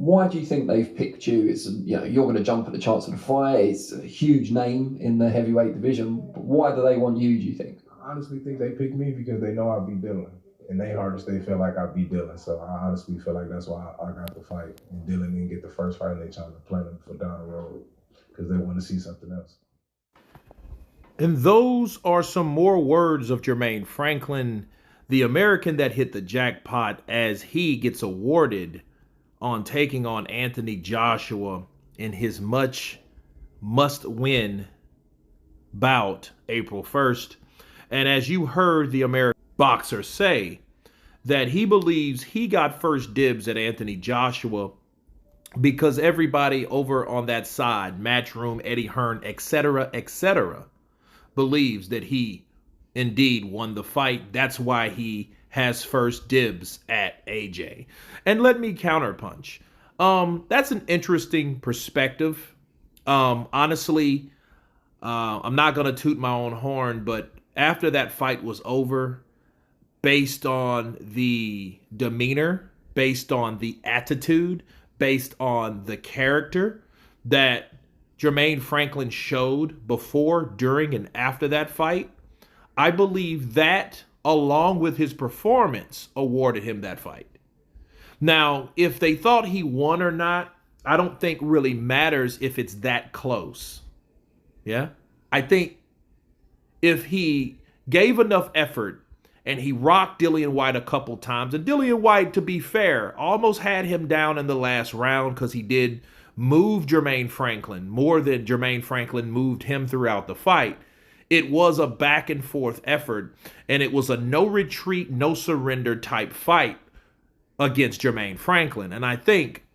Why do you think they've picked you? It's, you're going to jump at the chance of the fight. It's a huge name in the heavyweight division. But why do they want you, do you think? I honestly think they picked me because they know I'll be Dillian. In their hearts, they feel like I'll be Dillian. So I honestly feel like that's why I got the fight. And Dillian didn't get the first fight, and they trying to plan him for down the road because they want to see something else. And those are some more words of Jermaine Franklin, the American that hit the jackpot, as he gets awarded on taking on Anthony Joshua in his must-win bout April 1st. And as you heard the American boxer say, that he believes he got first dibs at Anthony Joshua because everybody over on that side, Matchroom, Eddie Hearn, etc., believes that he indeed won the fight. That's why he has first dibs at AJ. And let me counterpunch. That's an interesting perspective. Honestly, I'm not going to toot my own horn, but after that fight was over, based on the demeanor, based on the attitude, based on the character that Jermaine Franklin showed before, during, and after that fight, I believe that, along with his performance, awarded him that fight. Now, if they thought he won or not, I don't think really matters if it's that close. Yeah? I think if he gave enough effort and he rocked Dillian Whyte a couple times, and Dillian Whyte, to be fair, almost had him down in the last round because he did move Jermaine Franklin more than Jermaine Franklin moved him throughout the fight. It was a back and forth effort, and it was a no retreat, no surrender type fight against Jermaine Franklin. And I think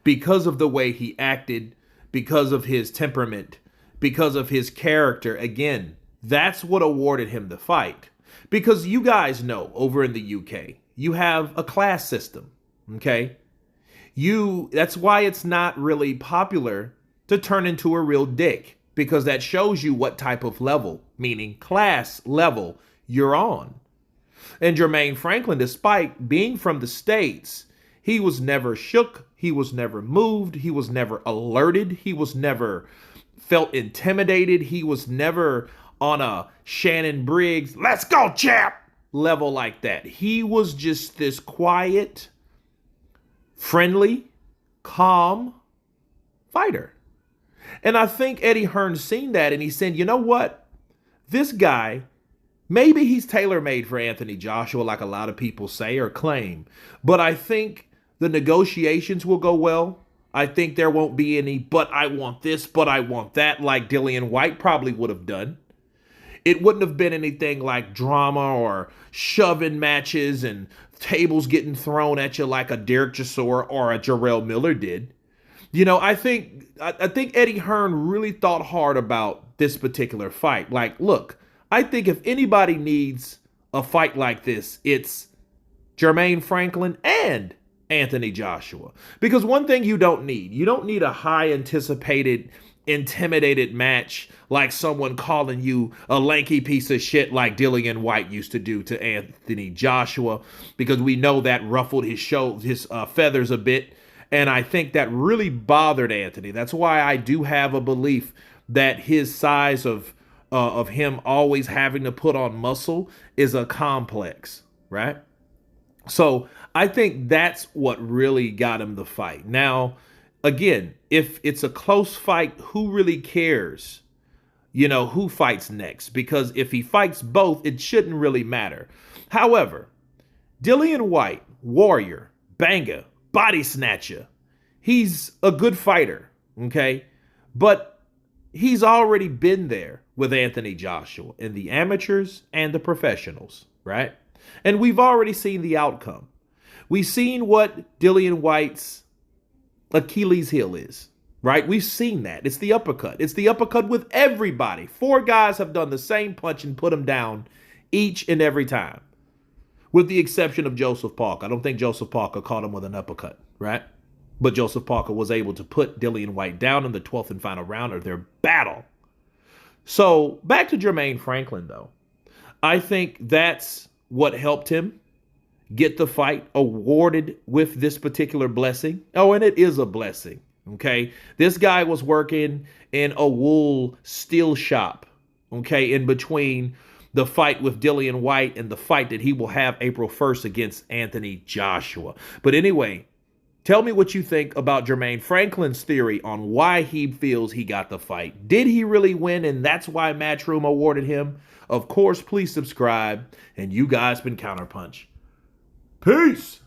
because of the way he acted, because of his temperament, because of his character, again, that's what awarded him the fight. Because you guys know, over in the UK, you have a class system, okay? That's why it's not really popular to turn into a real dick, because that shows you what type of level, meaning class level, you're on. And Jermaine Franklin, despite being from the States, he was never shook, he was never moved, he was never alerted, he was never felt intimidated, he was never on a Shannon Briggs, let's go, champ, level like that. He was just this quiet, friendly, calm fighter. And I think Eddie Hearn seen that, and he said, you know what? This guy, maybe he's tailor-made for Anthony Joshua, like a lot of people say or claim. But I think the negotiations will go well. I think there won't be any, but I want this, but I want that, like Dillian Whyte probably would have done. It wouldn't have been anything like drama or shoving matches and tables getting thrown at you like a Derek Chisora or a Jarrell Miller did. You know, I think Eddie Hearn really thought hard about this particular fight. Like, look, I think if anybody needs a fight like this, it's Jermaine Franklin and Anthony Joshua. Because one thing you don't need a high anticipated, intimidated match like someone calling you a lanky piece of shit like Dillian Whyte used to do to Anthony Joshua, because we know that ruffled his feathers a bit. And I think that really bothered Anthony. That's why I do have a belief that his size of him always having to put on muscle is a complex, right? So I think that's what really got him the fight. Now, again, if it's a close fight, who really cares? You know, who fights next? Because if he fights both, it shouldn't really matter. However, Dillian Whyte, warrior, banger, body snatcher, he's a good fighter, okay? But he's already been there with Anthony Joshua in the amateurs and the professionals, right? And we've already seen the outcome. We've seen what Dillian Whyte's Achilles heel is, right? We've seen that. It's the uppercut. It's the uppercut with everybody. 4 guys have done the same punch and put him down each and every time, with the exception of Joseph Parker. I don't think Joseph Parker caught him with an uppercut, right? But Joseph Parker was able to put Dillian Whyte down in the 12th and final round of their battle. So back to Jermaine Franklin, though. I think that's what helped him get the fight awarded with this particular blessing. Oh, and it is a blessing. Okay. This guy was working in a wool steel shop. Okay. In between the fight with Dillian Whyte and the fight that he will have April 1st against Anthony Joshua. But anyway, tell me what you think about Jermaine Franklin's theory on why he feels he got the fight. Did he really win, and that's why Matchroom awarded him? Of course, please subscribe, and you guys been Counterpunch. Peace!